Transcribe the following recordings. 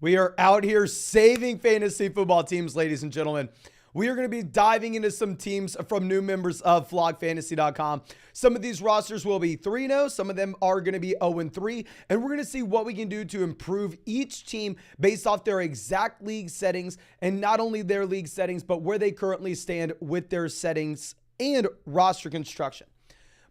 We are out here saving fantasy football teams, ladies and gentlemen. We are going to be diving into some teams from new members of FlogFantasy.com. Some of these rosters will be 3-0. Some of them are going to be 0-3. And we're going to see what we can do to improve each team based off their exact league settings. And not only their league settings, but where they currently stand with their settings and roster construction.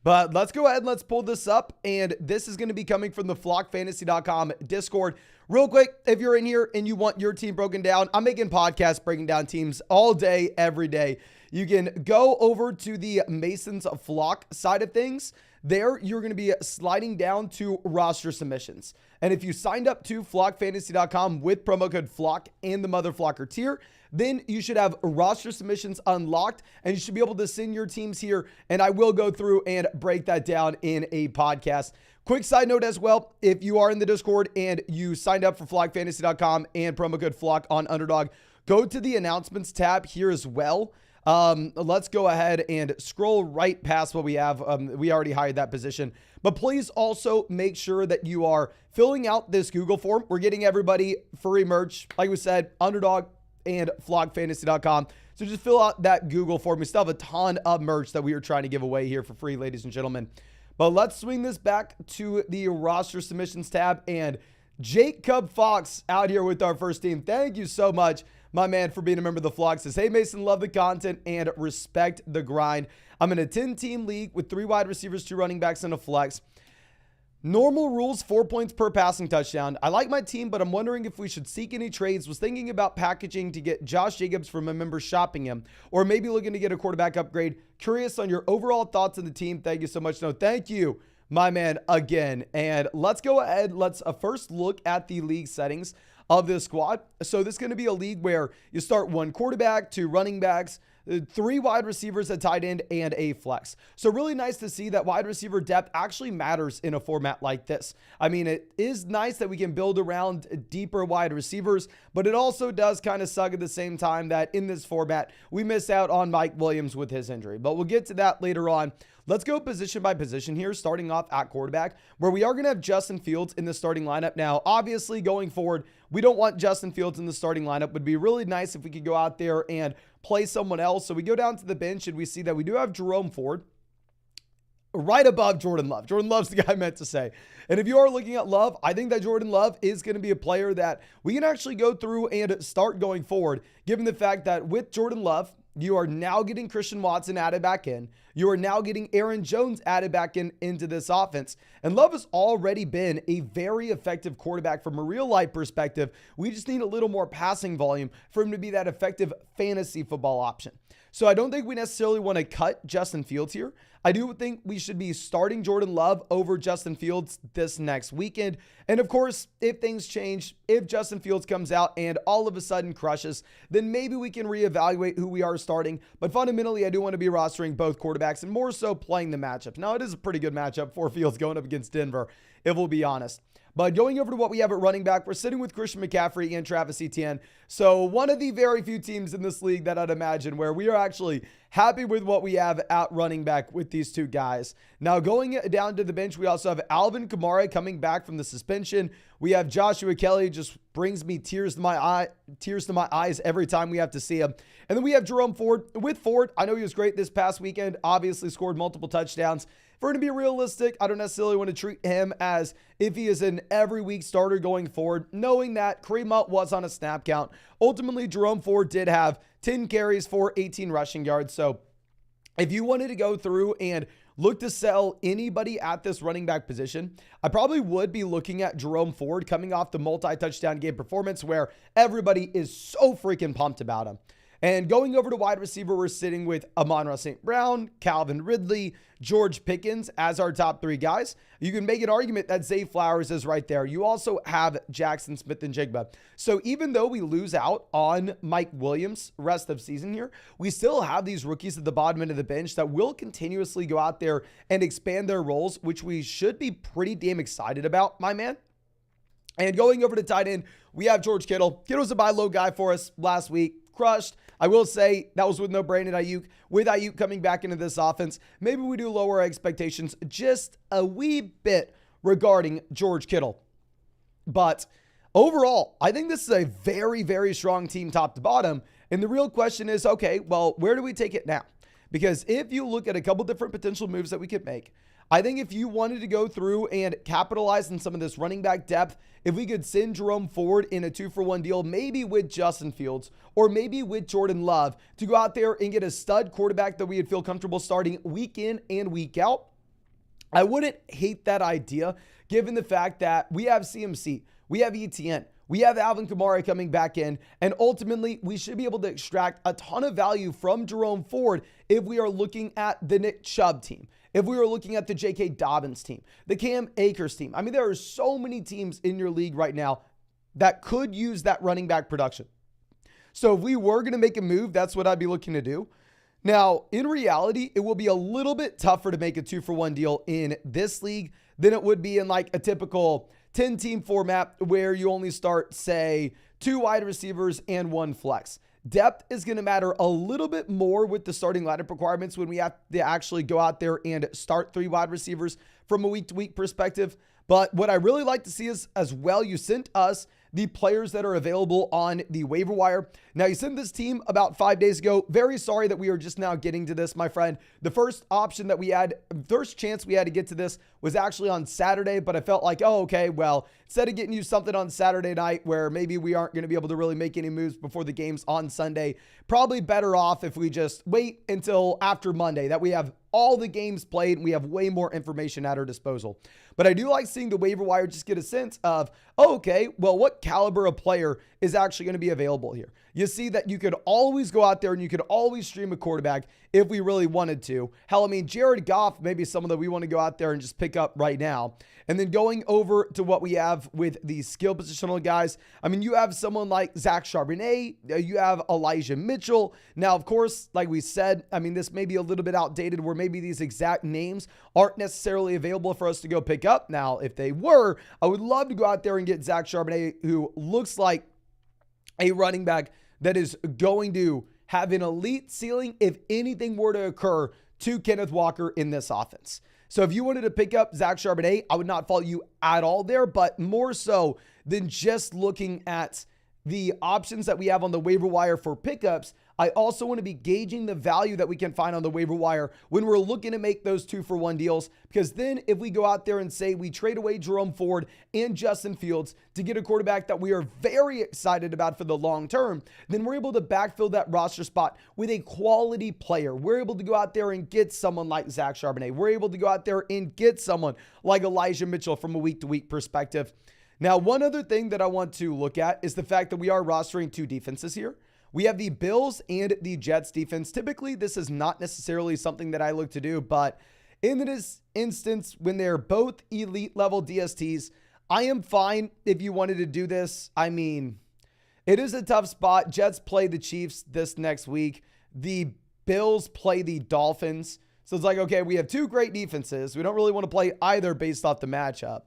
But let's go ahead and let's pull this up. And this is going to be coming from the FlogFantasy.com Discord. Real quick, if you're in here and you want your team broken down, I'm making podcasts breaking down teams all day, every day. You can go over to the Masons Flock side of things. There, you're going to be sliding down to roster submissions. And if you signed up to FlogFantasy.com with promo code FLOCK and the Mother Flocker tier, then you should have roster submissions unlocked and you should be able to send your teams here. And I will go through and break that down in a podcast. Quick side note as well, if you are in the Discord and you signed up for FlogFantasy.com and promo code FLOCK on Underdog, go to the announcements tab here as well. Let's go ahead and scroll right past what we have. We already hired that position, but please also make sure that you are filling out this Google form. We're getting everybody free merch. Like we said, Underdog and FlogFantasy.com. So just fill out that Google form. We still have a ton of merch that we are trying to give away here for free, ladies and gentlemen. But let's swing this back to the roster submissions tab, and Jacob Fox out here with our first team. Thank you so much, my man, for being a member of the Flock. Says, hey, Mason, love the content and respect the grind. I'm in a 10-team league with 3 wide receivers, 2 running backs, and a flex. Normal rules, 4 points per passing touchdown. I like my team, but I'm wondering if we should seek any trades. Was thinking about packaging to get Josh Jacobs from a member shopping him, or maybe looking to get a quarterback upgrade. Curious on your overall thoughts on the team. Thank you so much. No, thank you, my man, again. And let's go ahead. Let's first look at the league settings of this squad. So this is going to be a league where you start 1 quarterback, 2 running backs, 3 wide receivers, a tight end, and a flex. So really nice to see that wide receiver depth actually matters in a format like this. I mean, it is nice that we can build around deeper wide receivers, but it also does kind of suck at the same time that in this format, we miss out on Mike Williams with his injury. But we'll get to that later on. Let's go position by position here, starting off at quarterback, where we are going to have Justin Fields in the starting lineup. Now, obviously, going forward, we don't want Justin Fields in the starting lineup. It would be really nice if we could go out there and play someone else. So we go down to the bench, and we see that we do have Jerome Ford right above Jordan Love. Jordan Love's the guy I meant to say. And if you are looking at Love, I think that Jordan Love is going to be a player that we can actually go through and start going forward, given the fact that with Jordan Love, you are now getting Christian Watson added back in. You are now getting Aaron Jones added back into this offense. And Love has already been a very effective quarterback from a real life perspective. We just need a little more passing volume for him to be that effective fantasy football option. So I don't think we necessarily want to cut Justin Fields here. I do think we should be starting Jordan Love over Justin Fields this next weekend. And of course, if things change, if Justin Fields comes out and all of a sudden crushes, then maybe we can reevaluate who we are starting. But fundamentally, I do want to be rostering both quarterbacks and more so playing the matchups. Now, it is a pretty good matchup for Fields going up against Denver, if we'll be honest. But going over to what we have at running back, we're sitting with Christian McCaffrey and Travis Etienne. So one of the very few teams in this league that I'd imagine where we are actually happy with what we have at running back with these 2 guys. Now going down to the bench, we also have Alvin Kamara coming back from the suspension. We have Joshua Kelly, just brings me tears to my eyes every time we have to see him. And then we have Jerome Ford. With Ford, I know he was great this past weekend, obviously scored multiple touchdowns. If we're going to be realistic, I don't necessarily want to treat him as if he is an every week starter going forward, knowing that Kareem Hunt was on a snap count. Ultimately, Jerome Ford did have 10 carries for 18 rushing yards. So if you wanted to go through and look to sell anybody at this running back position, I probably would be looking at Jerome Ford coming off the multi-touchdown game performance where everybody is so freaking pumped about him. And going over to wide receiver, we're sitting with Amon-Ra St. Brown, Calvin Ridley, George Pickens as our top 3 guys. You can make an argument that Zay Flowers is right there. You also have Jackson Smith-Njigba. So even though we lose out on Mike Williams rest of season here, we still have these rookies at the bottom end of the bench that will continuously go out there and expand their roles, which we should be pretty damn excited about, my man. And going over to tight end, we have George Kittle. Kittle's a buy low guy for us last week. Crushed. I will say that was with no Brandon Ayuk. With Ayuk coming back into this offense, maybe we do lower our expectations just a wee bit regarding George Kittle. But overall, I think this is a very, very strong team top to bottom. And the real question is, okay, well, where do we take it now? Because if you look at a couple different potential moves that we could make, I think if you wanted to go through and capitalize on some of this running back depth, if we could send Jerome Ford in a 2-for-1 deal, maybe with Justin Fields or maybe with Jordan Love, to go out there and get a stud quarterback that we would feel comfortable starting week in and week out, I wouldn't hate that idea, given the fact that we have CMC, we have ETN, we have Alvin Kamara coming back in, and ultimately we should be able to extract a ton of value from Jerome Ford if we are looking at the Nick Chubb team, if we were looking at the J.K. Dobbins team, the Cam Akers team. I mean, there are so many teams in your league right now that could use that running back production. So if we were going to make a move, that's what I'd be looking to do. Now, in reality, it will be a little bit tougher to make a 2-for-1 deal in this league than it would be in like a typical 10-team format where you only start, say, 2 wide receivers and 1 flex. Depth is going to matter a little bit more with the starting lineup requirements when we have to actually go out there and start 3 wide receivers from a week-to-week perspective. But what I really like to see is, as well, you sent us the players that are available on the waiver wire. Now, you sent this team about 5 days ago. Very sorry that we are just now getting to this, my friend. The first option that we had, first chance we had to get to this was actually on Saturday, but I felt like, oh, okay, well, instead of getting you something on Saturday night where maybe we aren't going to be able to really make any moves before the games on Sunday, probably better off if we just wait until after Monday, that we have all the games played and we have way more information at our disposal. But I do like seeing the waiver wire just get a sense of, oh, okay, well, what caliber of player is actually going to be available here? You see that you could always go out there and you could always stream a quarterback if we really wanted to. Hell, I mean, Jared Goff may be someone that we want to go out there and just pick up right now. And then going over to what we have with the skill positional guys, I mean, you have someone like Zach Charbonnet, you have Elijah Mitchell. Now, of course, like we said, I mean, this may be a little bit outdated where maybe these exact names aren't necessarily available for us to go pick up. Now, if they were, I would love to go out there and get Zach Charbonnet, who looks like a running back that is going to have an elite ceiling if anything were to occur to Kenneth Walker in this offense. So if you wanted to pick up Zach Charbonnet, I would not fault you at all there, but more so than just looking at the options that we have on the waiver wire for pickups, I also want to be gauging the value that we can find on the waiver wire when we're looking to make those 2-for-1 deals. Because then if we go out there and say we trade away Jerome Ford and Justin Fields to get a quarterback that we are very excited about for the long term, then we're able to backfill that roster spot with a quality player. We're able to go out there and get someone like Zach Charbonnet. We're able to go out there and get someone like Elijah Mitchell from a week-to-week perspective. Now, one other thing that I want to look at is the fact that we are rostering 2 defenses here. We have the Bills and the Jets defense. Typically, this is not necessarily something that I look to do, but in this instance, when they're both elite level DSTs, I am fine if you wanted to do this. I mean, it is a tough spot. Jets play the Chiefs this next week. The Bills play the Dolphins. So it's like, okay, we have 2 great defenses. We don't really want to play either based off the matchup.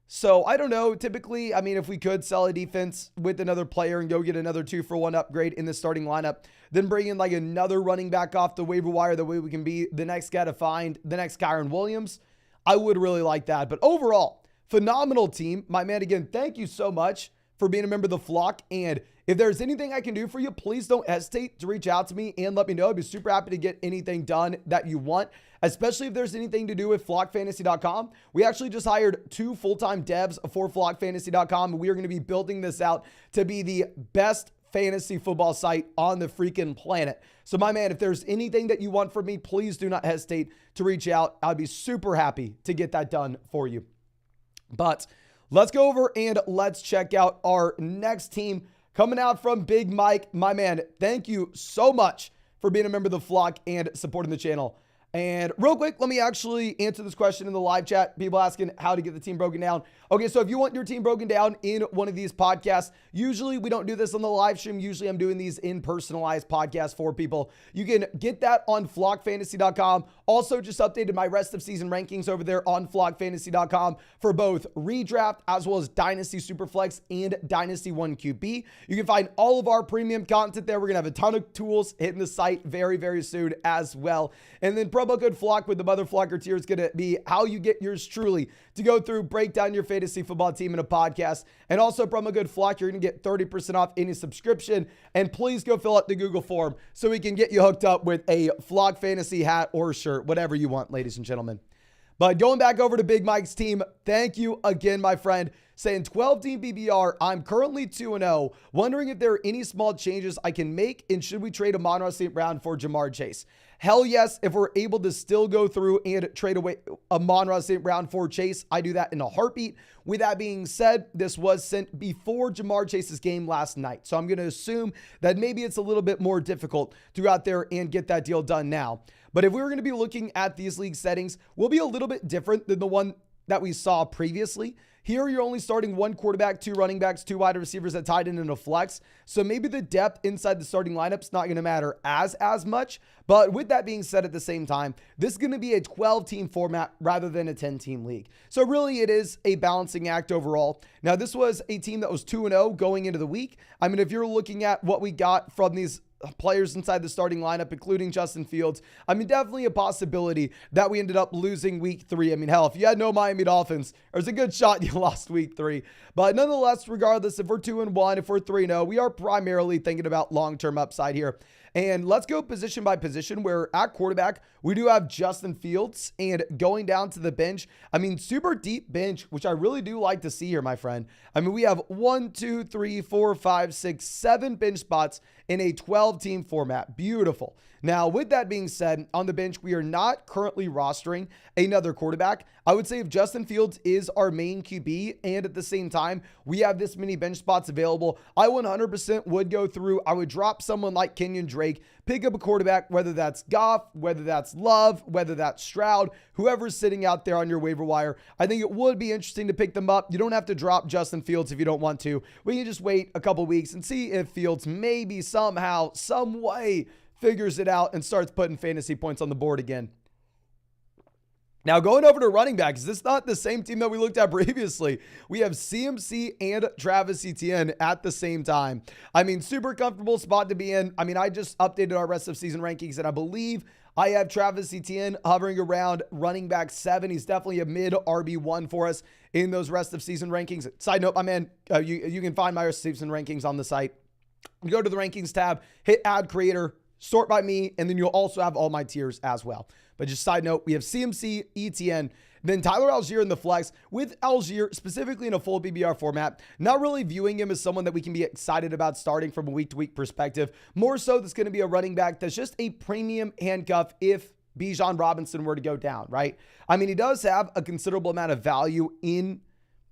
So I don't know. Typically, I mean, if we could sell a defense with another player and go get another 2-for-1 upgrade in the starting lineup, then bring in like another running back off the waiver wire, the way we can be the next guy to find the next Kyron Williams, I would really like that. But overall, phenomenal team. My man, again, thank you so much for being a member of the flock. And if there's anything I can do for you, please don't hesitate to reach out to me and let me know. I'd be super happy to get anything done that you want, especially if there's anything to do with flockfantasy.com. We actually just hired 2 full-time devs for flockfantasy.com, and we are going to be building this out to be the best fantasy football site on the freaking planet. So my man, if there's anything that you want from me, please do not hesitate to reach out. I'd be super happy to get that done for you. But let's go over and let's check out our next team coming out from Big Mike. My man, thank you so much for being a member of the flock and supporting the channel. And real quick, let me actually answer this question in the live chat. People asking how to get the team broken down. Okay, so if you want your team broken down in one of these podcasts, usually we don't do this on the live stream. Usually I'm doing these in personalized podcasts for people. You can get that on flockfantasy.com Also, just updated my rest of season rankings over there on flogfantasy.com for both redraft as well as Dynasty Superflex and Dynasty 1QB. You can find all of our premium content there. We're going to have a ton of tools hitting the site very, very soon as well. And then promo code FLOCK with the Mother Flocker tier is going to be how you get yours truly to go through, break down your fantasy football team in a podcast. And also promo code FLOCK, you're going to get 30% off any subscription. And please go fill out the Google form so we can get you hooked up with a Flock Fantasy hat or shirt, whatever you want, ladies and gentlemen. But going back over to Big Mike's team, thank you again, my friend. Saying 12-team BBR, I'm currently 2-0. Wondering if there are any small changes I can make, and should we trade Amon-Ra St. Brown for Jamar Chase? Hell yes, if we're able to still go through and trade away Amon-Ra St. Brown for Chase, I do that in a heartbeat. With that being said, this was sent before Jamar Chase's game last night. So I'm going to assume that maybe it's a little bit more difficult to go out there and get that deal done now. But if we were going to be looking at these league settings, we'll be a little bit different than the one that we saw previously. Here, you're only starting one quarterback, two running backs, two wide receivers at tight end and a flex. So maybe the depth inside the starting lineup's not going to matter as much. But with that being said, at the same time, this is going to be a 12-team format rather than a 10-team league. So really, it is a balancing act overall. Now, this was a team that was 2-0 going into the week. I mean, if you're looking at what we got from these players inside the starting lineup, including Justin Fields, I mean, definitely a possibility that we ended up losing week 3. I mean, hell, if you had no Miami Dolphins, there's a good shot you lost week 3. But nonetheless, regardless, if we're 2-1, if we're 3-0, we are primarily thinking about long-term upside here. And let's go position by position, where at quarterback, we do have Justin Fields. And going down to the bench, I mean, super deep bench, which I really do like to see here, my friend. I mean, we have 1, 2, 3, 4, 5, 6, 7 bench spots in a 12-team format. Beautiful. Now, with that being said, on the bench, we are not currently rostering another quarterback. I would say if Justin Fields is our main QB, and at the same time, we have this many bench spots available, I 100% would go through. I would drop someone like Kenyon Drake, pick up a quarterback, whether that's Goff, whether that's Love, whether that's Stroud, whoever's sitting out there on your waiver wire. I think it would be interesting to pick them up. You don't have to drop Justin Fields if you don't want to. We can just wait a couple weeks and see if Fields maybe somehow, some way, figures it out and starts putting fantasy points on the board again. Now, going over to running backs, this is not the same team that we looked at previously. We have CMC and Travis Etienne at the same time. I mean, super comfortable spot to be in. I mean, I just updated our rest of season rankings, and I believe I have Travis Etienne hovering around running back 7. He's definitely a mid RB1 for us in those rest of season rankings. Side note, my man, you can find my rest of season rankings on the site. You go to the rankings tab, hit add creator, sort by me, and then you'll also have all my tiers as well. But just side note, we have CMC, ETN, then Tyler Algier in the flex, with Algier specifically in a full BBR format. Not really viewing him as someone that we can be excited about starting from a week-to-week perspective. More so, that's going to be a running back that's just a premium handcuff if Bijan Robinson were to go down, right? I mean, he does have a considerable amount of value in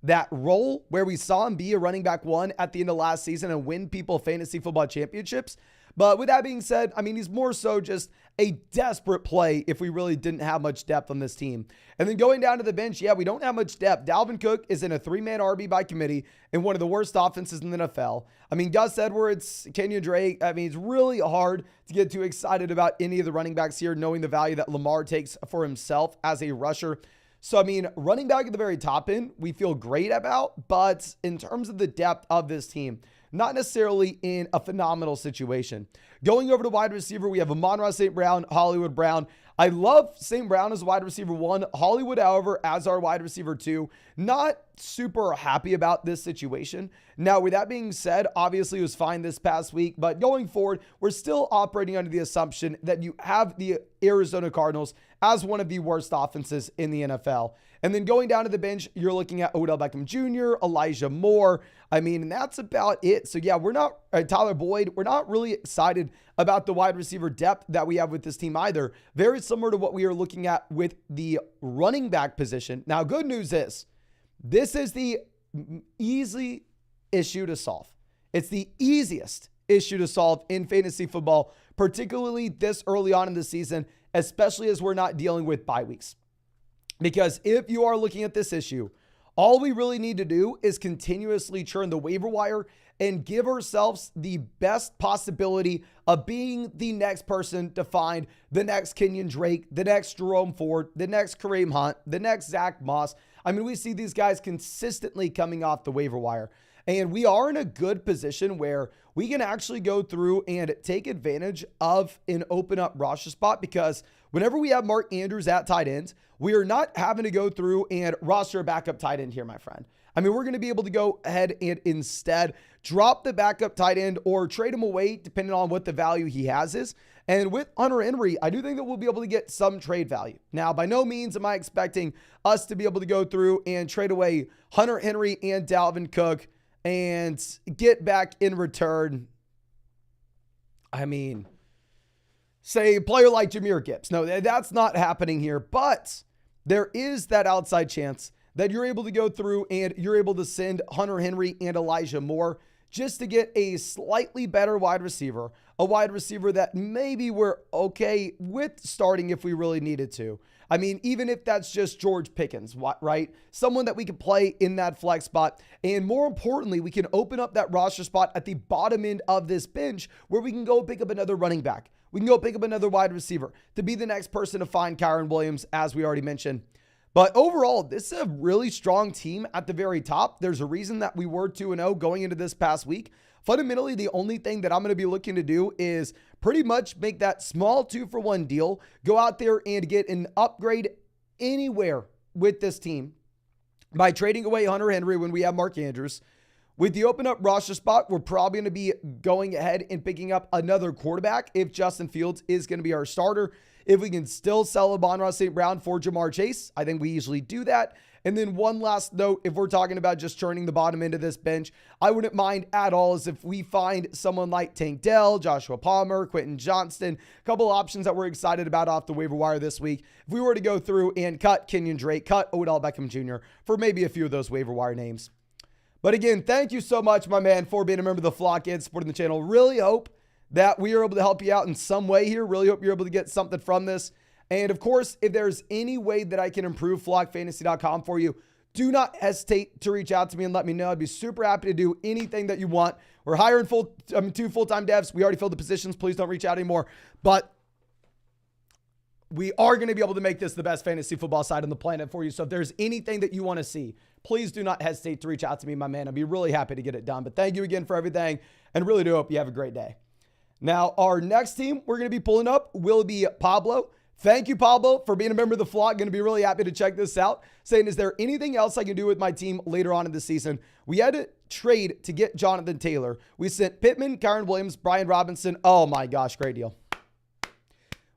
that role where we saw him be a running back 1 at the end of last season and win people fantasy football championships. But with that being said, I mean, he's more so just a desperate play if we really didn't have much depth on this team. And then going down to the bench, yeah, we don't have much depth. Dalvin Cook is in a 3-man RB by committee in one of the worst offenses in the NFL. I mean, Gus Edwards, Kenyon Drake, I mean, it's really hard to get too excited about any of the running backs here, knowing the value that Lamar takes for himself as a rusher. So, I mean, running back at the very top end, we feel great about, but in terms of the depth of this team, not necessarily in a phenomenal situation. Going over to wide receiver, we have Amon-Ra St. Brown, Hollywood Brown. I love St. Brown as wide receiver 1. Hollywood, however, as our wide receiver 2. Not super happy about this situation. Now, with that being said, obviously it was fine this past week, but going forward, we're still operating under the assumption that you have the Arizona Cardinals as one of the worst offenses in the NFL. And then going down to the bench, you're looking at Odell Beckham Jr., Elijah Moore. I mean, and that's about it. So yeah, we're not, Tyler Boyd, we're not really excited about the wide receiver depth that we have with this team either. Very similar to what we are looking at with the running back position. Now, good news is, this is the easy issue to solve. It's the easiest issue to solve in fantasy football, particularly this early on in the season, especially as we're not dealing with bye weeks. Because if you are looking at this issue, All we really need to do is continuously churn the waiver wire and give ourselves the best possibility of being the next person to find the next Kenyon Drake, the next Jerome Ford, the next Kareem Hunt, the next Zach Moss. I mean, we see these guys consistently coming off the waiver wire. And we are in a good position where we can actually go through and take advantage of an open up roster spot, because whenever we have Mark Andrews at tight ends, we are not having to go through and roster a backup tight end here, my friend. I mean, we're going to be able to go ahead and instead drop the backup tight end or trade him away depending on what the value he has is. And with Hunter Henry, I do think that we'll be able to get some trade value. Now, by no means am I expecting us to be able to go through and trade away Hunter Henry and Dalvin Cook and get back in return, I mean, say a player like Jahmyr Gibbs. No, that's not happening here, but there is that outside chance that you're able to go through and you're able to send Hunter Henry and Elijah Moore just to get a slightly better wide receiver, a wide receiver that maybe we're okay with starting if we really needed to. I mean, even if that's just George Pickens, right? Someone that we can play in that flex spot. And more importantly, we can open up that roster spot at the bottom end of this bench where we can go pick up another running back. We can go pick up another wide receiver to be the next person to find Kyren Williams, as we already mentioned. But overall, this is a really strong team at the very top. There's a reason that we were 2-0 going into this past week. Fundamentally, the only thing that I'm going to be looking to do is pretty much make that small 2-for-1 deal, go out there and get an upgrade anywhere with this team by trading away Hunter Henry when we have Mark Andrews. With the open up roster spot, we're probably going to be going ahead and picking up another quarterback if Justin Fields is going to be our starter. If we can still sell Amon-Ra St. Brown for Jamar Chase, I think we easily do that. And then one last note, if we're talking about just churning the bottom end of this bench, I wouldn't mind at all is if we find someone like Tank Dell, Joshua Palmer, Quentin Johnston, a couple of options that we're excited about off the waiver wire this week. If we were to go through and cut Kenyon Drake, cut Odell Beckham Jr. for maybe a few of those waiver wire names. But again, thank you so much, my man, for being a member of the flock and supporting the channel. Really hope that we are able to help you out in some way here. Really hope you're able to get something from this. And of course, if there's any way that I can improve flockfantasy.com for you, do not hesitate to reach out to me and let me know. I'd be super happy to do anything that you want. We're hiring 2 full-time devs. We already filled the positions. Please don't reach out anymore. But we are going to be able to make this the best fantasy football site on the planet for you. So if there's anything that you want to see, please do not hesitate to reach out to me, my man. I'd be really happy to get it done. But thank you again for everything, and really do hope you have a great day. Now, our next team we're going to be pulling up will be Pablo. Thank you, Pablo, for being a member of the flock. Going to be really happy to check this out. Saying, is there anything else I can do with my team later on in the season? We had to trade to get Jonathan Taylor. We sent Pittman, Kyren Williams, Brian Robinson. Oh my gosh, great deal.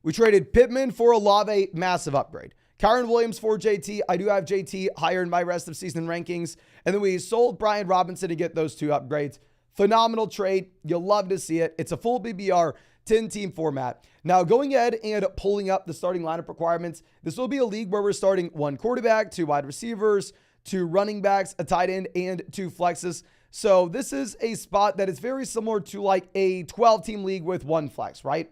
We traded Pittman for Olave, massive upgrade. Kyren Williams for JT. I do have JT higher in my rest of season rankings. And then we sold Brian Robinson to get those 2 upgrades. Phenomenal trade. You'll love to see it. It's a full BBR 10-team format. Now, going ahead and pulling up the starting lineup requirements, this will be a league where we're starting 1 quarterback, 2 wide receivers, 2 running backs, a tight end, and 2 flexes. So this is a spot that is very similar to like a 12-team league with 1 flex, right?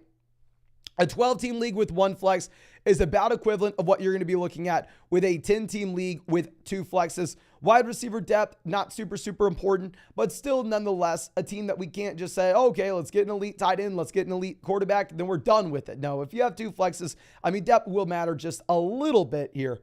A 12-team league with 1 flex is about equivalent of what you're going to be looking at with a 10-team league with 2 flexes. Wide receiver depth, not super important, but still nonetheless a team that we can't just say, okay, let's get an elite tight end, let's get an elite quarterback, then we're done with it. No, if you have 2 flexes, I mean, depth will matter just a little bit here.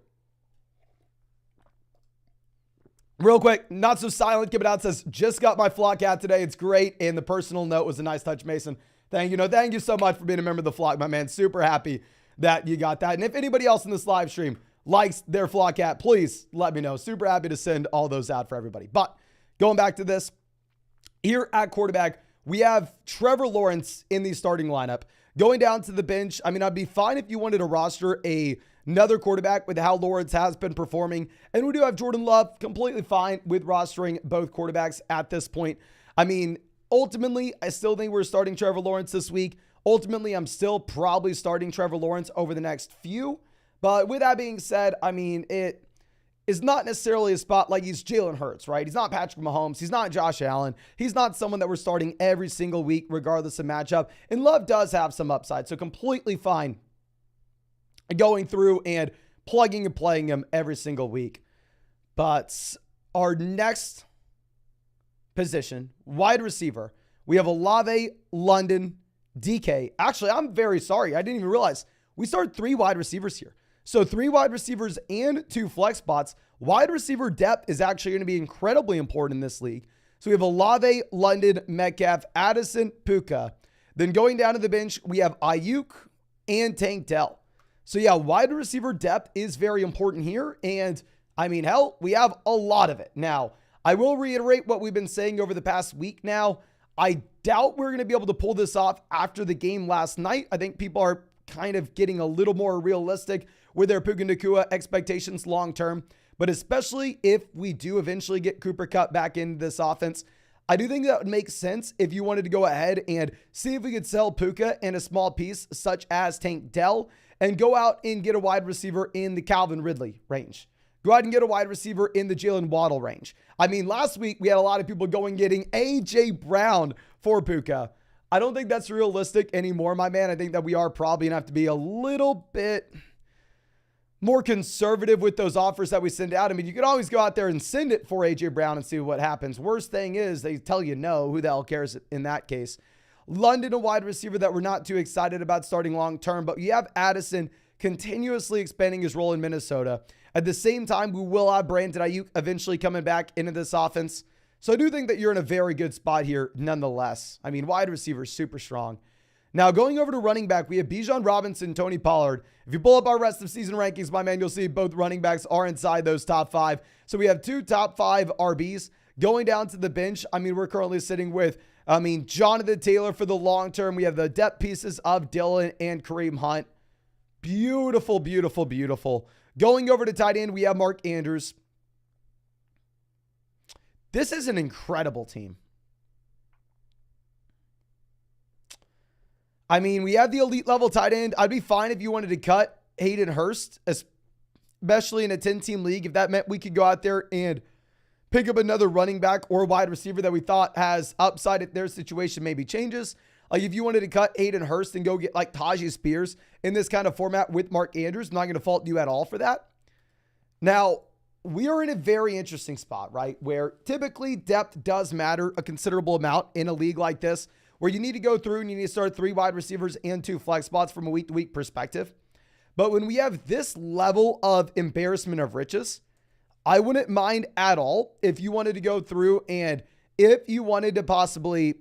Real quick, not so silent, give it out, says, just got my flock hat today. It's great. And the personal note was a nice touch, Mason. Thank you. No, thank you so much for being a member of the flock, my man. Super happy that you got that. And if anybody else in this live stream likes their flock hat, please let me know. Super happy to send all those out for everybody. But going back to this, here at quarterback, we have Trevor Lawrence in the starting lineup. Going down to the bench, I mean, I'd be fine if you wanted to roster another quarterback with how Lawrence has been performing. And we do have Jordan Love, completely fine with rostering both quarterbacks at this point. I mean, ultimately, I still think we're starting Trevor Lawrence this week. Ultimately, I'm still probably starting Trevor Lawrence over the next few. But with that being said, I mean, it is not necessarily a spot like he's Jalen Hurts, right? He's not Patrick Mahomes. He's not Josh Allen. He's not someone that we're starting every single week, regardless of matchup. And Love does have some upside, so completely fine going through and plugging and playing him every single week. But our next position, wide receiver, we have Olave, London, DK. Actually, I'm very sorry. I didn't even realize we started 3 wide receivers here. So 3 wide receivers and 2 flex spots. Wide receiver depth is actually going to be incredibly important in this league. So we have Olave, London, Metcalf, Addison, Puka. Then going down to the bench, we have Ayuk and Tank Dell. So yeah, wide receiver depth is very important here. And I mean, hell, we have a lot of it. Now, I will reiterate what we've been saying over the past week now. I doubt we're going to be able to pull this off after the game last night. I think people are kind of getting a little more realistic with their Puka Nacua expectations long term. But especially if we do eventually get Cooper Kupp back into this offense, I do think that would make sense if you wanted to go ahead and see if we could sell Puka in a small piece such as Tank Dell and go out and get a wide receiver in the Calvin Ridley range. Go out and get a wide receiver in the Jalen Waddle range. I mean, last week we had a lot of people going getting A.J. Brown for Puka. I don't think that's realistic anymore, my man. I think that we are probably going to have to be a little bit more conservative with those offers that we send out. I mean, you could always go out there and send it for A.J. Brown and see what happens. Worst thing is they tell you no. Who the hell cares in that case? London, a wide receiver that we're not too excited about starting long term, but you have Addison continuously expanding his role in Minnesota. At the same time, we will have Brandon Ayuk eventually coming back into this offense. So I do think that you're in a very good spot here nonetheless. I mean, wide receiver is super strong. Now, going over to running back, we have Bijan Robinson, Tony Pollard. If you pull up our rest of season rankings, my man, you'll see both running backs are inside those top 5. So we have 2 top 5 RBs. Going down to the bench, I mean, we're currently sitting with, Jonathan Taylor for the long term. We have the depth pieces of Dylan and Kareem Hunt. Beautiful, beautiful, beautiful. Going over to tight end, we have Mark Andrews. This is an incredible team. I mean, we have the elite level tight end. I'd be fine if you wanted to cut Hayden Hurst, especially in a 10-team league. If that meant we could go out there and pick up another running back or wide receiver that we thought has upside if their situation maybe changes. Like if you wanted to cut Hayden Hurst and go get like Tajay Spears in this kind of format with Mark Andrews, I'm not going to fault you at all for that. Now, we are in a very interesting spot, right? Where typically depth does matter a considerable amount in a league like this, where you need to go through and you need to start 3 wide receivers and 2 flex spots from a week-to-week perspective. But when we have this level of embarrassment of riches, I wouldn't mind at all if you wanted to go through and if you wanted to possibly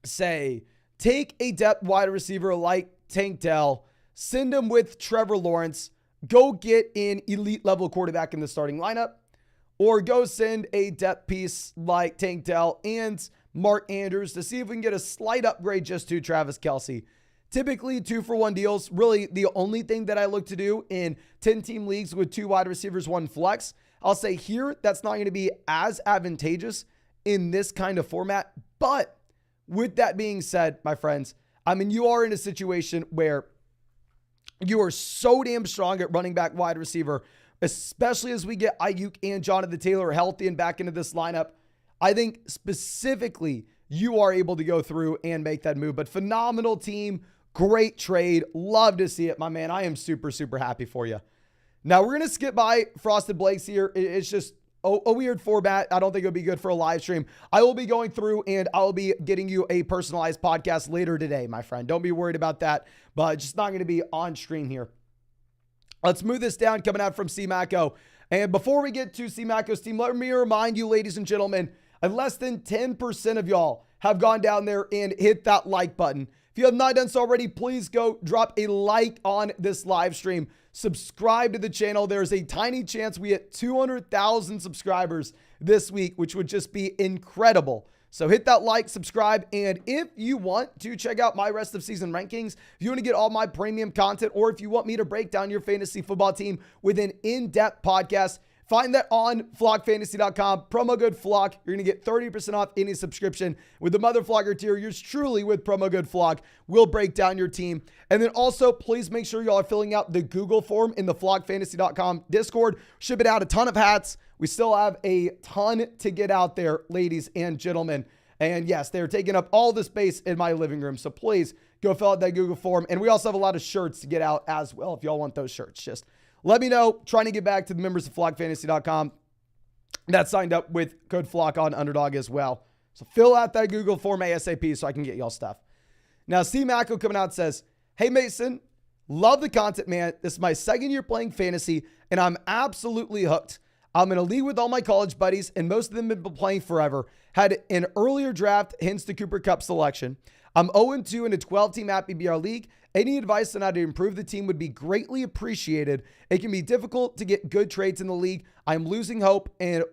say, take a depth wide receiver like Tank Dell, send him with Trevor Lawrence, go get an elite level quarterback in the starting lineup, or go send a depth piece like Tank Dell and Mark Andrews to see if we can get a slight upgrade just to Travis Kelce. Typically 2-for-1 deals. Really the only thing that I look to do in 10-team leagues with 2 wide receivers, 1 flex. I'll say here, that's not going to be as advantageous in this kind of format. But with that being said, my friends, I mean, you are in a situation where you are so damn strong at running back, wide receiver, especially as we get Ayuk and Jonathan Taylor healthy and back into this lineup. I think specifically you are able to go through and make that move. But phenomenal team, great trade. Love to see it, my man. I am super, super happy for you. Now, we're going to skip by Frosted Blakes here. It's just a weird format. I don't think it'll be good for a live stream. I will be going through and I'll be getting you a personalized podcast later today, my friend. Don't be worried about that, but just not going to be on stream here. Let's move this down coming out from C-Maco. And before we get to C-Maco's team, let me remind you, ladies and gentlemen, less than 10% of y'all have gone down there and hit that like button. If you have not done so already, please go drop a like on this live stream. Subscribe to the channel. There's a tiny chance we hit 200,000 subscribers this week, which would just be incredible. So hit that like, subscribe, and if you want to check out my rest of season rankings, if you want to get all my premium content, or if you want me to break down your fantasy football team with an in-depth podcast, find that on flockfantasy.com. Promo code FLOCK. You're going to get 30% off any subscription. With the Mother Flocker tier, yours truly with promo code FLOCK will break down your team. And then also, please make sure y'all are filling out the Google form in the flockfantasy.com Discord. Shipping out a ton of hats. We still have a ton to get out there, ladies and gentlemen. And yes, they're taking up all the space in my living room. So please go fill out that Google form. And we also have a lot of shirts to get out as well if y'all want those shirts. Just let me know. Trying to get back to the members of flockfantasy.com. that signed up with code FLOCK on Underdog as well. So fill out that Google form ASAP so I can get y'all stuff. Now, C. Macco coming out says, hey, Mason, love the content, man. This is my second year playing fantasy, and I'm absolutely hooked. I'm in a league with all my college buddies, and most of them have been playing forever. Had an earlier draft, hence the Cooper Kupp selection. I'm 0-2 in a 12-team AppBBR league. Any advice on how to improve the team would be greatly appreciated. It can be difficult to get good trades in the league. I'm losing hope and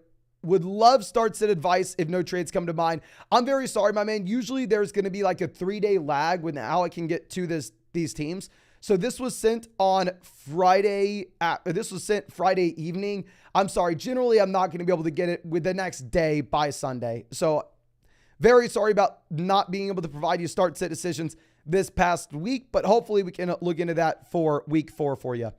would love start-sit advice if no trades come to mind. I'm very sorry, my man. Usually there's going to be like a 3-day lag with how I can get to these teams. So this was sent on Friday. This was sent Friday evening. I'm sorry. Generally, I'm not going to be able to get it with the next day by Sunday. So very sorry about not being able to provide you start-sit decisions this past week, but hopefully we can look into that for week 4 for you.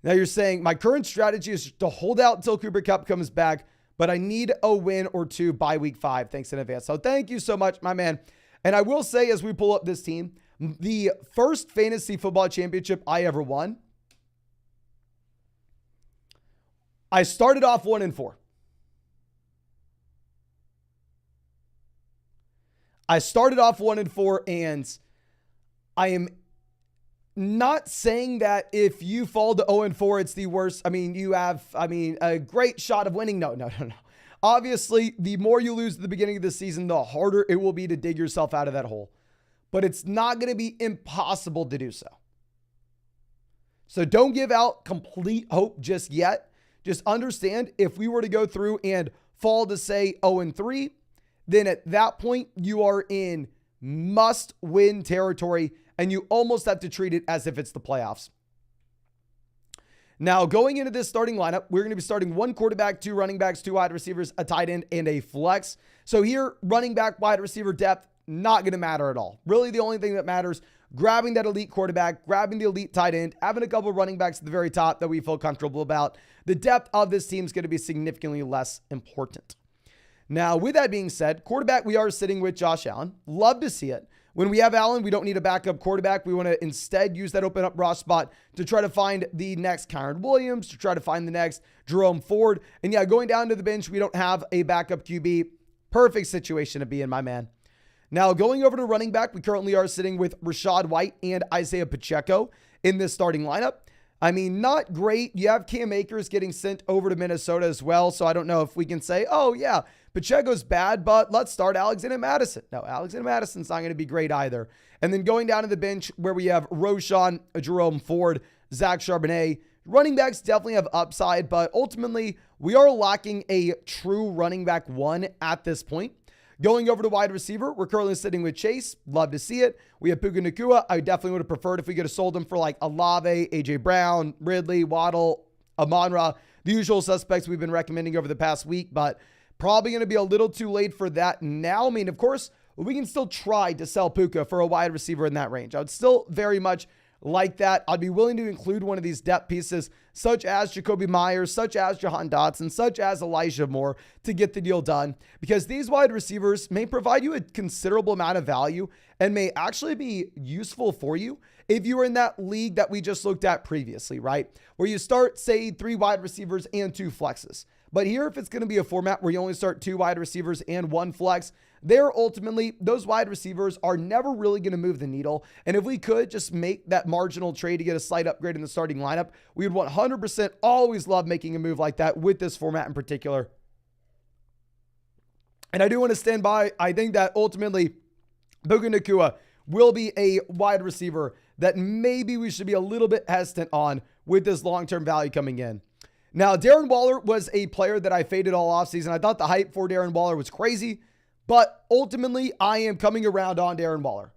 Now you're saying my current strategy is to hold out until Cooper Kupp comes back, but I need a win or 2 by week 5. Thanks in advance. So thank you so much, my man. And I will say, as we pull up this team, the first fantasy football championship I ever won, I started off 1-4. I started off 1-4, and I am not saying that if you fall to 0-4, it's the worst. I mean, you have, a great shot of winning. No. Obviously, the more you lose at the beginning of the season, the harder it will be to dig yourself out of that hole. But it's not going to be impossible to do so. So don't give out complete hope just yet. Just understand, if we were to go through and fall to, say, 0-3, then at that point, you are in must-win territory, and you almost have to treat it as if it's the playoffs. Now, going into this starting lineup, we're going to be starting 1 quarterback, 2 running backs, 2 wide receivers, a tight end, and a flex. So here, running back, wide receiver depth, not going to matter at all. Really, the only thing that matters, grabbing that elite quarterback, grabbing the elite tight end, having a couple of running backs at the very top that we feel comfortable about. The depth of this team is going to be significantly less important. Now, with that being said, quarterback, we are sitting with Josh Allen. Love to see it. When we have Allen, we don't need a backup quarterback. We want to instead use that open up Ross spot to try to find the next Kyron Williams, to try to find the next Jerome Ford. And yeah, going down to the bench, we don't have a backup QB. Perfect situation to be in, my man. Now, going over to running back, we currently are sitting with Rashad White and Isaiah Pacheco in this starting lineup. I mean, not great. You have Cam Akers getting sent over to Minnesota as well. So I don't know if we can say, oh yeah, Pacheco's bad, but let's start Alexander Madison. No, Alexander Madison's not going to be great either. And then going down to the bench where we have Roshan, Jerome Ford, Zach Charbonnet. Running backs definitely have upside, but ultimately we are lacking a true running back 1 at this point. Going over to wide receiver, we're currently sitting with Chase. Love to see it. We have Puka Nacua. I definitely would have preferred if we could have sold him for like Olave, AJ Brown, Ridley, Waddle, Amon-Ra, the usual suspects we've been recommending over the past week, but probably going to be a little too late for that now. I mean, of course, we can still try to sell Puka for a wide receiver in that range. I would still very much like that. I'd be willing to include one of these depth pieces, such as Jacoby Myers, such as Jahan Dotson, such as Elijah Moore, to get the deal done, because these wide receivers may provide you a considerable amount of value and may actually be useful for you if you were in that league that we just looked at previously, right? Where you start, say, 3 wide receivers and 2 flexes. But here, if it's going to be a format where you only start 2 wide receivers and 1 flex, there ultimately, those wide receivers are never really going to move the needle. And if we could just make that marginal trade to get a slight upgrade in the starting lineup, we would 100% always love making a move like that with this format in particular. And I do want to stand by. I think that ultimately, Puka Nacua will be a wide receiver that maybe we should be a little bit hesitant on with this long-term value coming in. Now, Darren Waller was a player that I faded all offseason. I thought the hype for Darren Waller was crazy, but ultimately, I am coming around on Darren Waller.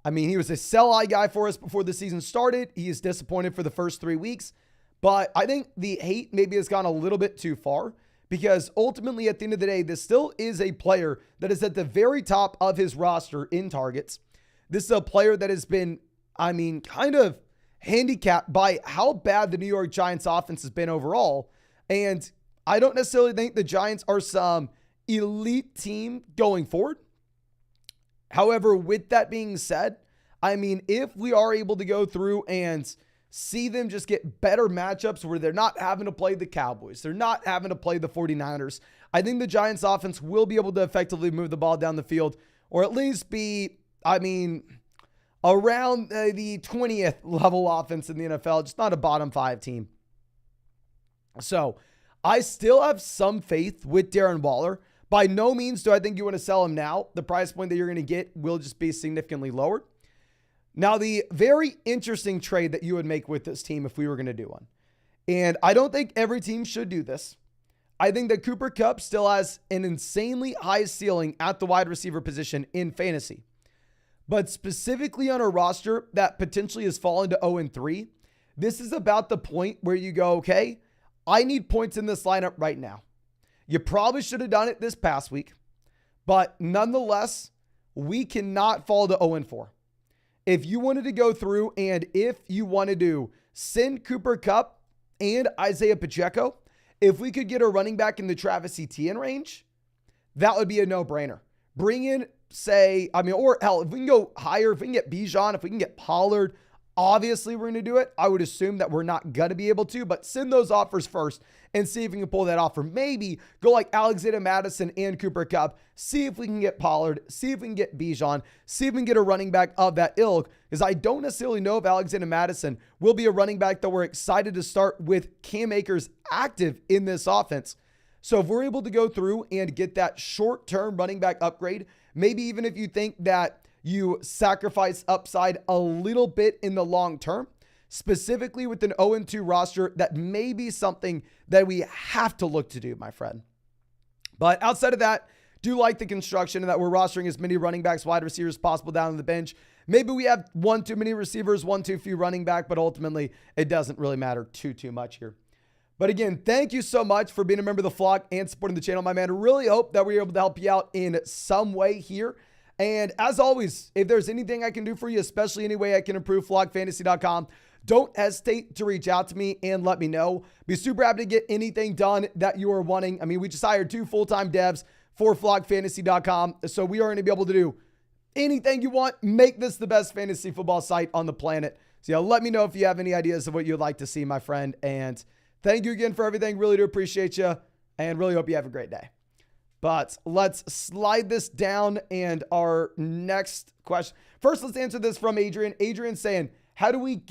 I mean, he was a sell-high guy for us before the season started. He is disappointed for the first 3 weeks, but I think the hate maybe has gone a little bit too far, because ultimately, at the end of the day, this still is a player that is at the very top of his roster in targets. This is a player that has been, kind of handicapped by how bad the New York Giants offense has been overall. And I don't necessarily think the Giants are some elite team going forward. However, with that being said, if we are able to go through and see them just get better matchups where they're not having to play the Cowboys. They're not having to play the 49ers. I think the Giants offense will be able to effectively move the ball down the field, or at least be, around the 20th level offense in the NFL, just not a bottom 5 team. So I still have some faith with Darren Waller. By no means do I think you want to sell him now. The price point that you're going to get will just be significantly lowered. Now, the very interesting trade that you would make with this team if we were going to do one, and I don't think every team should do this. I think that Cooper Kupp still has an insanely high ceiling at the wide receiver position in fantasy. But specifically on a roster that potentially has fallen to 0-3, this is about the point where you go, okay, I need points in this lineup right now. You probably should have done it this past week, but nonetheless, we cannot fall to 0-4. If you wanted to go through and if you wanted to send Cooper Kupp and Isaiah Pacheco, if we could get a running back in the Travis Etienne range, that would be a no-brainer. Bring in, or hell, if we can go higher, if we can get Bijan, if we can get Pollard, obviously we're going to do it. I would assume that we're not going to be able to, but send those offers first and see if we can pull that off. Or maybe go like Alexander Madison and Cooper Kupp, see if we can get Pollard, see if we can get Bijan, see if we can get a running back of that ilk, because I don't necessarily know if Alexander Madison will be a running back that we're excited to start with Cam Akers active in this offense. So if we're able to go through and get that short-term running back upgrade, maybe even if you think that you sacrifice upside a little bit in the long term, specifically with an 0-2 roster, that may be something that we have to look to do, my friend. But outside of that, do like the construction and that we're rostering as many running backs, wide receivers as possible down on the bench. Maybe we have one too many receivers, one too few running back, but ultimately it doesn't really matter too much here. But again, thank you so much for being a member of the flock and supporting the channel, my man. I really hope that we were able to help you out in some way here. And as always, if there's anything I can do for you, especially any way I can improve flockfantasy.com, don't hesitate to reach out to me and let me know. Be super happy to get anything done that you are wanting. I mean, we just hired 2 full-time devs for flockfantasy.com. So we are going to be able to do anything you want. Make this the best fantasy football site on the planet. So yeah, let me know if you have any ideas of what you'd like to see, my friend. And thank you again for everything. Really do appreciate you and really hope you have a great day. But let's slide this down and our next question. First, let's answer this from Adrian. Adrian's saying, how do we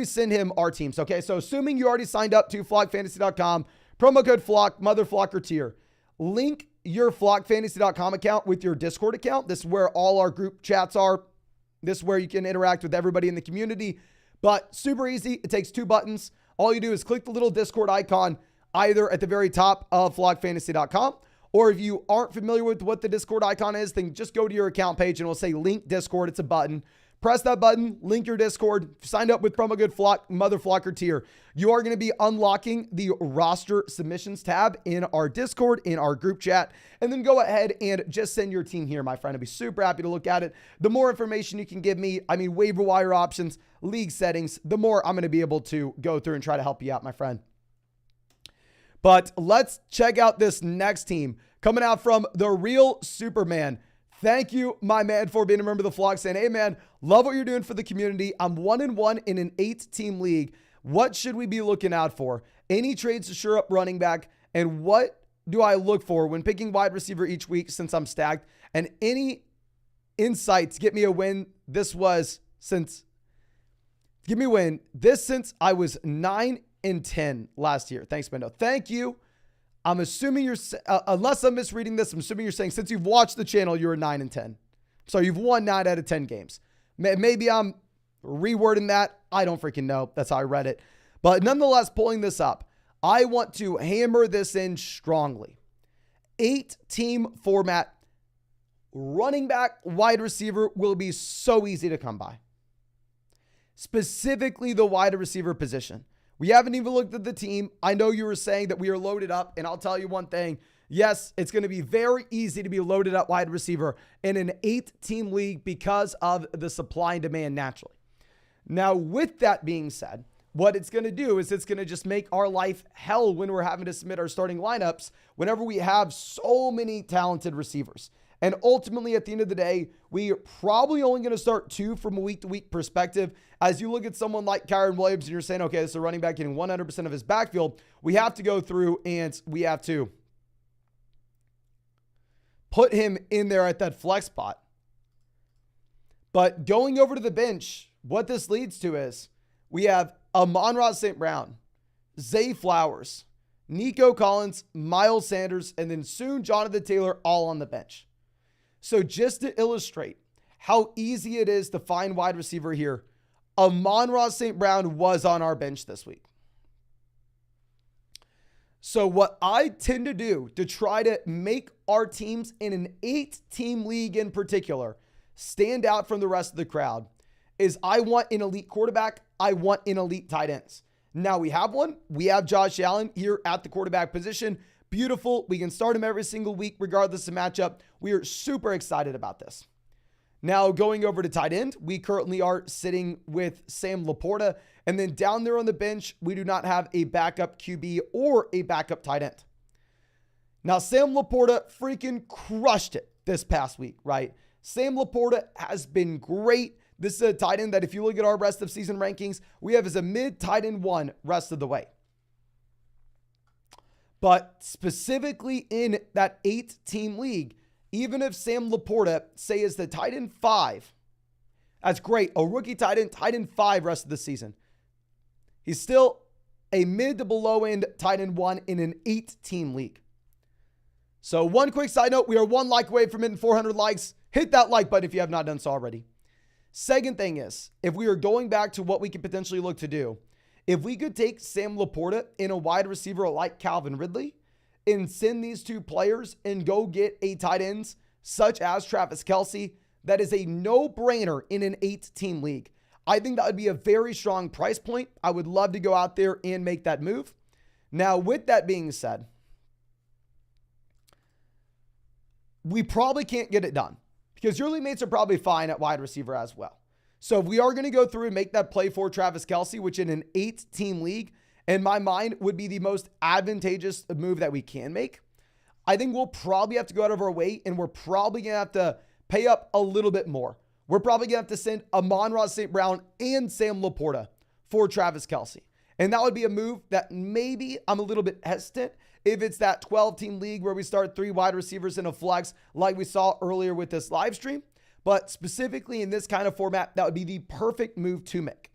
send him our teams? Okay, so assuming you already signed up to flockfantasy.com, promo code FLOCK, mother flocker tier. Link your flockfantasy.com account with your Discord account. This is where all our group chats are. This is where you can interact with everybody in the community. But super easy. It takes 2 buttons. All you do is click the little Discord icon either at the very top of flockfantasy.com, or if you aren't familiar with what the Discord icon is, then just go to your account page and it'll say link Discord. It's a button. Press that button, link your Discord, sign up with promo code FLOCK, mother flocker tier. You are going to be unlocking the roster submissions tab in our Discord, in our group chat, and then go ahead and just send your team here, my friend. I'd be super happy to look at it. The more information you can give me, waiver wire options, league settings, the more I'm going to be able to go through and try to help you out, my friend. But let's check out this next team coming out from the Real Superman. Thank you, my man, for being a member of the flock, saying, hey, man, love what you're doing for the community. I'm 1-1 in an 8-team league. What should we be looking out for? Any trades to shore up running back? And what do I look for when picking wide receiver each week since I'm stacked? And any insights get me a win? Give me a win. This since I was 9-10 last year. Thanks, Bendo. Thank you. I'm assuming you're, unless I'm misreading this, I'm assuming you're saying since you've watched the channel, you're 9-10. So you've won 9 out of 10 games. Maybe I'm rewording that. I don't freaking know. That's how I read it. But nonetheless, pulling this up, I want to hammer this in strongly. 8-team format. Running back, wide receiver will be so easy to come by. Specifically the wide receiver position. We haven't even looked at the team. I know you were saying that we are loaded up, and I'll tell you one thing. Yes, it's going to be very easy to be loaded up wide receiver in an 8-team league because of the supply and demand naturally. Now, with that being said, what it's going to do is it's going to just make our life hell when we're having to submit our starting lineups whenever we have so many talented receivers. And ultimately, at the end of the day, we are probably only going to start 2 from a week-to-week perspective. As you look at someone like Kyren Williams and you're saying, okay, this is a running back getting 100% of his backfield, we have to go through and we have to put him in there at that flex spot. But going over to the bench, what this leads to is we have Amon-Ra St. Brown, Zay Flowers, Nico Collins, Miles Sanders, and then soon Jonathan Taylor all on the bench. So just to illustrate how easy it is to find wide receiver here, Amon-Ra St. Brown was on our bench this week. So what I tend to do to try to make our teams in an 8-team league in particular stand out from the rest of the crowd is I want an elite quarterback. I want an elite tight ends. Now we have one. We have Josh Allen here at the quarterback position. Beautiful. We can start him every single week regardless of matchup. We are super excited about this. Now going over to tight end, we currently are sitting with Sam Laporta. And then down there on the bench, we do not have a backup QB or a backup tight end. Now Sam Laporta freaking crushed it this past week, right? Sam Laporta has been great. This is a tight end that if you look at our rest of season rankings, we have as a mid tight end 1 rest of the way. But specifically in that 8-team league, even if Sam Laporta, say, is the tight end 5, that's great. A rookie tight end 5 rest of the season. He's still a mid to below end tight end 1 in an 8-team league. So one quick side note, we are 1 like away from hitting 400 likes. Hit that like button if you have not done so already. Second thing is, if we are going back to what we could potentially look to do, if we could take Sam Laporta in a wide receiver like Calvin Ridley and send these 2 players and go get a tight ends such as Travis Kelce, that is a no-brainer in an 8-team league. I think that would be a very strong price point. I would love to go out there and make that move. Now, with that being said, we probably can't get it done because your league mates are probably fine at wide receiver as well. So if we are going to go through and make that play for Travis Kelce, which in an 8-team league, in my mind, would be the most advantageous move that we can make, I think we'll probably have to go out of our way and we're probably going to have to pay up a little bit more. We're probably going to have to send Amon-Ra St. Brown and Sam Laporta for Travis Kelce. And that would be a move that maybe I'm a little bit hesitant if it's that 12-team league where we start 3 wide receivers in a flex like we saw earlier with this live stream. But specifically in this kind of format, that would be the perfect move to make.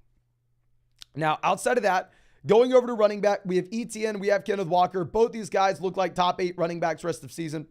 Now, outside of that, going over to running back, we have ETN, we have Kenneth Walker. Both these guys look like top 8 running backs rest of season.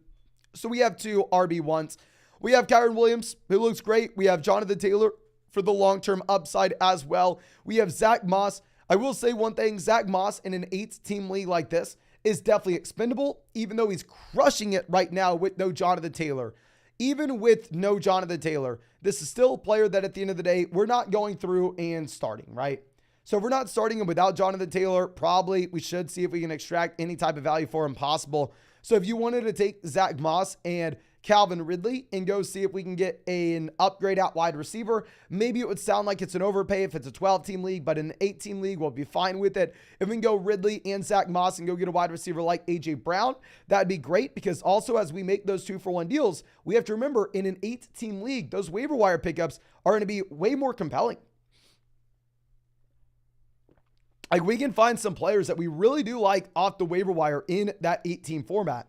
So we have 2 RB1s. We have Kyren Williams, who looks great. We have Jonathan Taylor for the long-term upside as well. We have Zach Moss. I will say one thing, Zach Moss in an 8-team league like this is definitely expendable, even though he's crushing it right now with no Jonathan Taylor. Even with no Jonathan Taylor, this is still a player that at the end of the day, we're not going through and starting, right? So if we're not starting him without Jonathan Taylor, probably we should see if we can extract any type of value for him possible. So if you wanted to take Zach Moss and Calvin Ridley and go see if we can get an upgrade out wide receiver, maybe it would sound like it's an overpay if it's a 12-team league, but in an 8-team league, we'll be fine with it. If we can go Ridley and Zach Moss and go get a wide receiver like AJ Brown, that'd be great, because also as we make those 2-for-1 deals, we have to remember in an 8-team league, those waiver wire pickups are going to be way more compelling. Like, we can find some players that we really do like off the waiver wire in that 8-team format.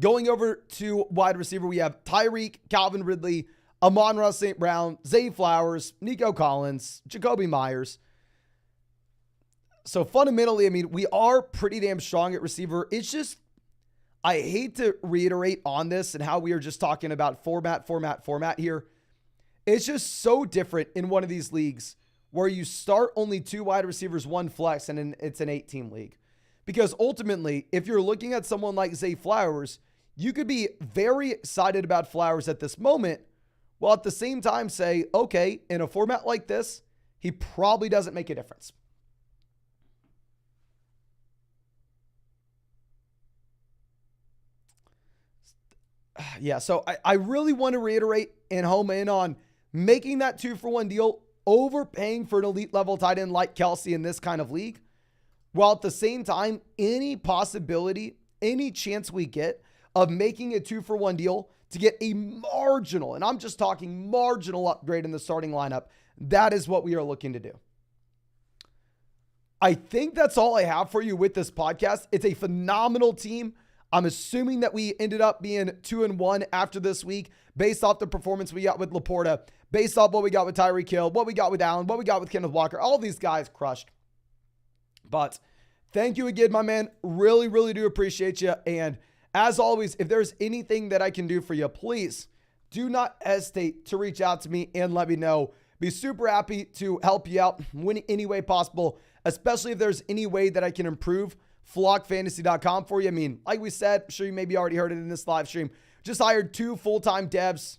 Going over to wide receiver, we have Tyreek, Calvin Ridley, Amon-Ra St. Brown, Zay Flowers, Nico Collins, Jacoby Myers. So fundamentally, I mean, we are pretty damn strong at receiver. It's just, I hate to reiterate on this and how we are just talking about format here. It's just so different in one of these leagues where you start only 2 wide receivers, 1 flex, and it's an 8-team league. Because ultimately, if you're looking at someone like Zay Flowers, you could be very excited about Flowers at this moment, while at the same time say, okay, in a format like this, he probably doesn't make a difference. Yeah, so I really want to reiterate and home in on making that 2-for-1 deal, overpaying for an elite level tight end like Kelce in this kind of league, while at the same time, any possibility, any chance we get of making a 2-for-1 deal to get a marginal, and I'm just talking marginal upgrade in the starting lineup, that is what we are looking to do. I think that's all I have for you with this podcast. It's a phenomenal team. I'm assuming that we ended up being 2-1 after this week based off the performance we got with Laporta, based off what we got with Tyreek Hill, what we got with Allen, what we got with Kenneth Walker. All these guys crushed. But thank you again, my man. Really, really do appreciate you. And as always, if there's anything that I can do for you, please do not hesitate to reach out to me and let me know. Be super happy to help you out in any way possible, especially if there's any way that I can improve flockfantasy.com for you. I mean, like we said, I'm sure you maybe already heard it in this live stream. Just hired 2 full-time devs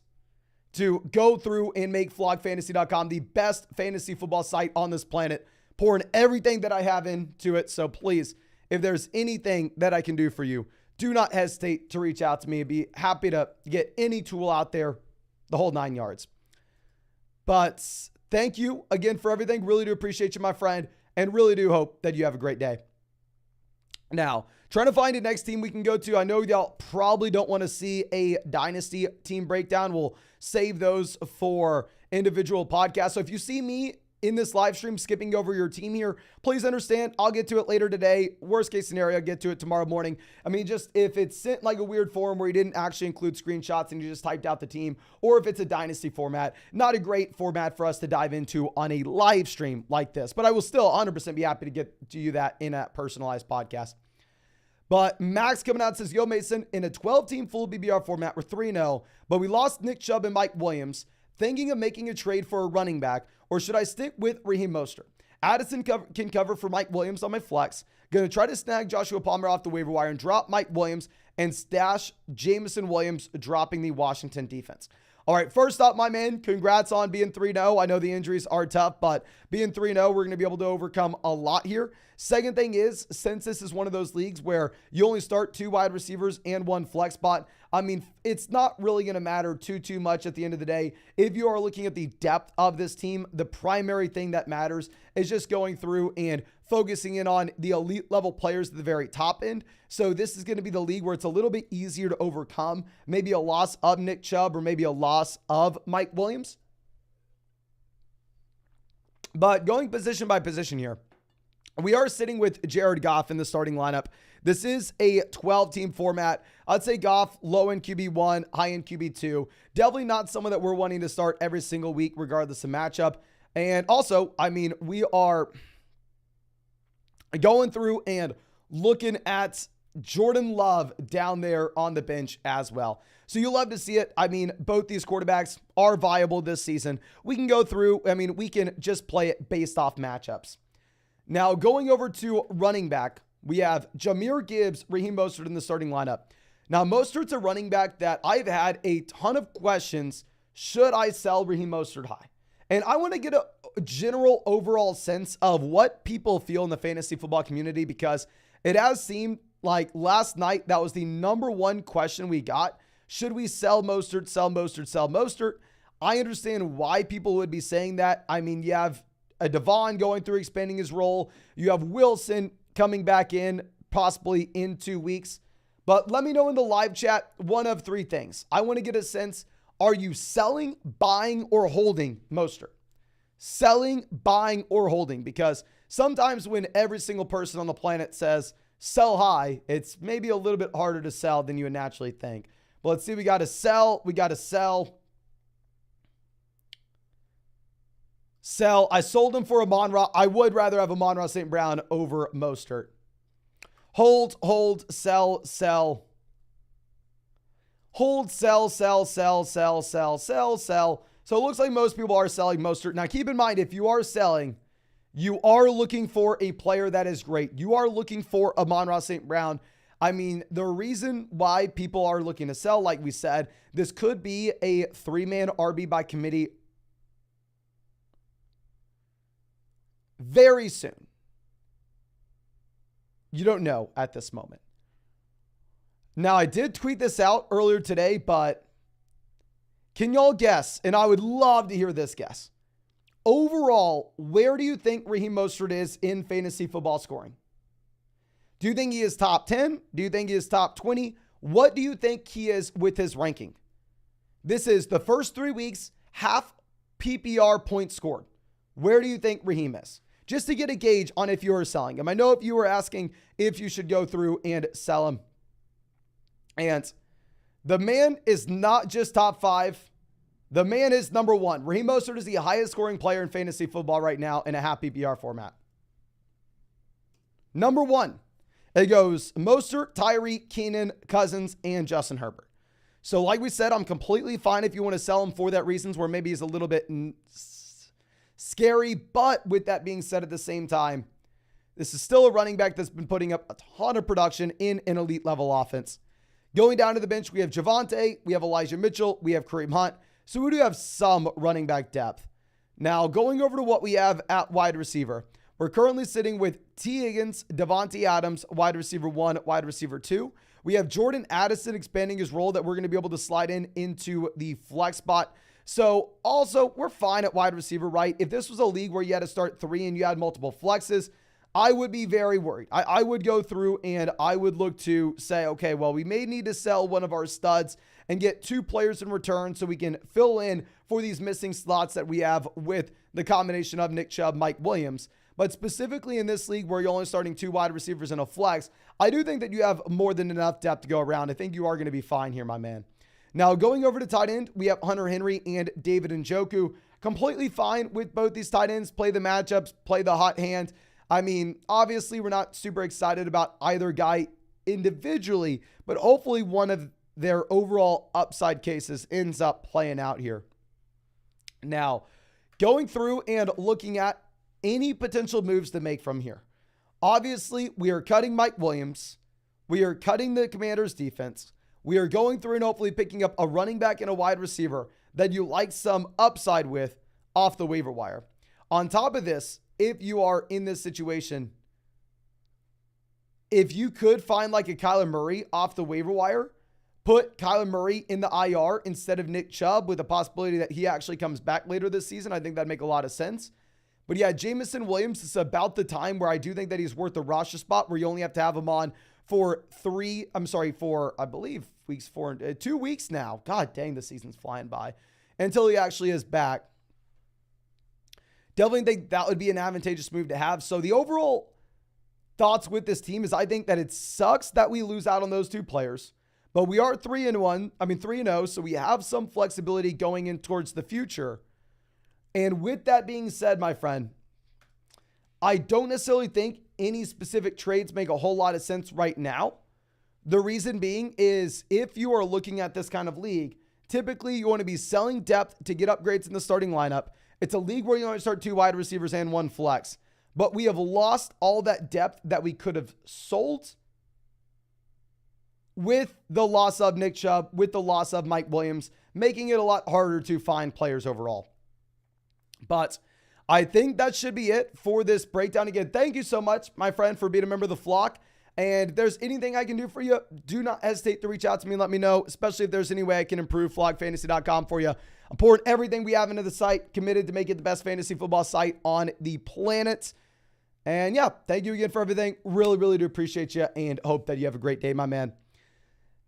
to go through and make flockfantasy.com the best fantasy football site on this planet, pouring everything that I have into it. So please, if there's anything that I can do for you, do not hesitate to reach out to me. I'd be happy to get any tool out there, the whole 9 yards. But thank you again for everything. Really do appreciate you, my friend, and really do hope that you have a great day. Now, trying to find a next team we can go to. I know y'all probably don't want to see a dynasty team breakdown. We'll save those for individual podcasts. So if you see me in this live stream skipping over your team here, please understand, I'll get to it later today. Worst case scenario, I'll get to it tomorrow morning. I mean, just if it's sent like a weird form where you didn't actually include screenshots and you just typed out the team, or if it's a dynasty format, not a great format for us to dive into on a live stream like this, but I will still 100% be happy to get to you that in a personalized podcast. But Max coming out says, yo, Mason, in a 12-team full BBR format, we're 3-0, but we lost Nick Chubb and Mike Williams. Thinking of making a trade for a running back, or should I stick with Raheem Mostert? Addison can cover for Mike Williams on my flex. Going to try to snag Joshua Palmer off the waiver wire and drop Mike Williams and stash Jameson Williams, dropping the Washington defense. All right, first up, my man, congrats on being 3-0. I know the injuries are tough, but being 3-0, we're going to be able to overcome a lot here. Second thing is, since this is one of those leagues where you only start 2 wide receivers and 1 flex spot, I mean, it's not really going to matter too much at the end of the day. If you are looking at the depth of this team, the primary thing that matters is just going through and focusing in on the elite level players at the very top end. So this is going to be the league where it's a little bit easier to overcome maybe a loss of Nick Chubb or maybe a loss of Mike Williams. But going position by position here, we are sitting with Jared Goff in the starting lineup. This is a 12-team format. I'd say Goff, low in QB1, high in QB2. Definitely not someone that we're wanting to start every single week, regardless of matchup. And also, I mean, we are going through and looking at Jordan Love down there on the bench as well. So you'll love to see it. I mean, both these quarterbacks are viable this season. We can go through, I mean, we can just play it based off matchups. Now, going over to running back, we have Jahmyr Gibbs, Raheem Mostert in the starting lineup. Now, Mostert's a running back that I've had a ton of questions. Should I sell Raheem Mostert high? And I want to get a general overall sense of what people feel in the fantasy football community, because it has seemed like last night that was the number one question we got. Should we sell Mostert, sell Mostert, sell Mostert? I understand why people would be saying that. I mean, you have a Devon going through expanding his role. You have Wilson coming back in possibly in 2 weeks. But let me know in the live chat one of 3 things. I want to get a sense, are you selling, buying, or holding Mostert? Selling, buying, or holding? Because sometimes when every single person on the planet says sell high, it's maybe a little bit harder to sell than you would naturally think. But let's see, we got to sell. Sell. I sold him for Amon-Ra. I would rather have Amon-Ra St. Brown over Mostert. Hold, sell, sell. Hold, sell, sell, sell, sell, sell, sell, sell. So it looks like most people are selling Mostert. Now keep in mind, if you are selling, you are looking for a player that is great. You are looking for Amon-Ra St. Brown. I mean, the reason why people are looking to sell, like we said, this could be a 3-man RB by committee very soon. You don't know at this moment. Now, I did tweet this out earlier today, but can y'all guess? And I would love to hear this guess. Overall, where do you think Raheem Mostert is in fantasy football scoring? Do you think he is top 10? Do you think he is top 20? What do you think he is with his ranking? This is the first 3 weeks, half PPR points scored. Where do you think Raheem is? Just to get a gauge on if you are selling him. I know if you were asking if you should go through and sell him. And the man is not just top 5. The man is number 1. Raheem Mostert is the highest scoring player in fantasy football right now in a half PPR format. Number 1. It goes Mostert, Tyreek, Keenan, Cousins, and Justin Herbert. So like we said, I'm completely fine if you want to sell him for that reasons where maybe he's a little bit scary. But with that being said, at the same time, this is still a running back that's been putting up a ton of production in an elite level offense. Going down to the bench, we have Javonte, we have Elijah Mitchell, we have Kareem Hunt. So we do have some running back depth. Now going over to what we have at wide receiver. We're currently sitting with T. Higgins, Devontae Adams, wide receiver 1, wide receiver 2. We have Jordan Addison expanding his role that we're going to be able to slide into the flex spot. So also, we're fine at wide receiver, right? If this was a league where you had to start 3 and you had multiple flexes, I would be very worried. I would go through and I would look to say, okay, well, we may need to sell one of our studs and get 2 players in return so we can fill in for these missing slots that we have with the combination of Nick Chubb, Mike Williams. But specifically in this league where you're only starting 2 wide receivers in a flex, I do think that you have more than enough depth to go around. I think you are going to be fine here, my man. Now, going over to tight end, we have Hunter Henry and David Njoku. Completely fine with both these tight ends. Play the matchups, play the hot hand. I mean, obviously, we're not super excited about either guy individually, but hopefully one of their overall upside cases ends up playing out here. Now, going through and looking at any potential moves to make from here. Obviously, we are cutting Mike Williams. We are cutting the Commanders defense. We are going through and hopefully picking up a running back and a wide receiver that you like some upside with off the waiver wire. On top of this, if you are in this situation, if you could find like a Kyler Murray off the waiver wire, put Kyler Murray in the IR instead of Nick Chubb with the possibility that he actually comes back later this season, I think that'd make a lot of sense. But yeah, Jameson Williams is about the time where I do think that he's worth the roster spot where you only have to have him on for I believe weeks 4, 2 weeks now. God dang, the season's flying by until he actually is back. Definitely think that would be an advantageous move to have. So the overall thoughts with this team is I think that it sucks that we lose out on those 2 players, but we are 3-0. So we have some flexibility going in towards the future. And with that being said, my friend, I don't necessarily think any specific trades make a whole lot of sense right now. The reason being is if you are looking at this kind of league, typically you want to be selling depth to get upgrades in the starting lineup. It's a league where you only start 2 wide receivers and 1 flex. But we have lost all that depth that we could have sold with the loss of Nick Chubb, with the loss of Mike Williams, making it a lot harder to find players overall. But I think that should be it for this breakdown. Again, thank you so much, my friend, for being a member of the flock. And if there's anything I can do for you, do not hesitate to reach out to me and let me know, especially if there's any way I can improve flockfantasy.com for you. I'm pouring everything we have into the site, committed to make it the best fantasy football site on the planet. And yeah, thank you again for everything. Really, really do appreciate you and hope that you have a great day, my man.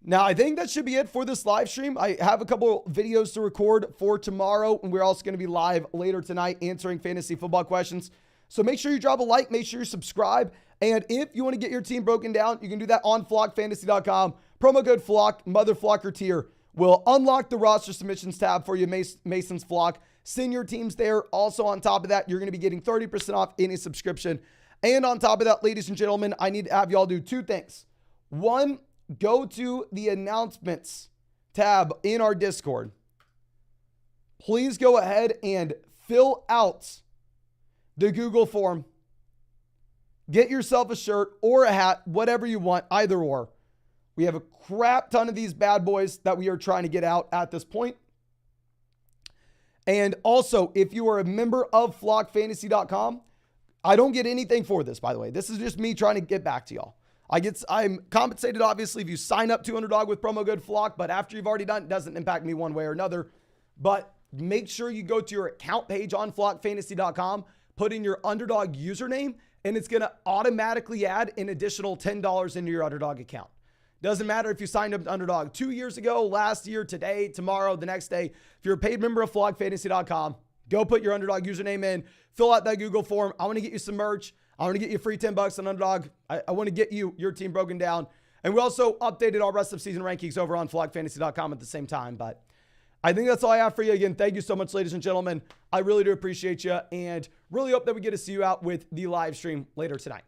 Now, I think that should be it for this live stream. I have a couple videos to record for tomorrow, and we're also going to be live later tonight answering fantasy football questions. So make sure you drop a like, make sure you subscribe, and if you want to get your team broken down, you can do that on flockfantasy.com. Promo code FLOCK, Mother Flocker tier will unlock the roster submissions tab for you, Mason's Flock. Send your teams there. Also, on top of that, you're going to be getting 30% off any subscription. And on top of that, ladies and gentlemen, I need to have y'all do 2 things. 1, go to the announcements tab in our Discord. Please go ahead and fill out the Google form. Get yourself a shirt or a hat, whatever you want, either or. We have a crap ton of these bad boys that we are trying to get out at this point. And also, if you are a member of flockfantasy.com, I don't get anything for this, by the way. This is just me trying to get back to y'all. I'm compensated, obviously, if you sign up to Underdog with promo code FLOCK, but after you've already done it, doesn't impact me one way or another. But make sure you go to your account page on flockfantasy.com, put in your Underdog username, and it's going to automatically add an additional $10 into your Underdog account. Doesn't matter if you signed up to Underdog 2 years ago, last year, today, tomorrow, the next day. If you're a paid member of flogfantasy.com, go put your Underdog username in, fill out that Google form. I want to get you some merch. I want to get you free $10 on Underdog. I want to get your team broken down. And we also updated our rest of season rankings over on flogfantasy.com at the same time. But I think that's all I have for you. Again, thank you so much, ladies and gentlemen. I really do appreciate you and really hope that we get to see you out with the live stream later tonight.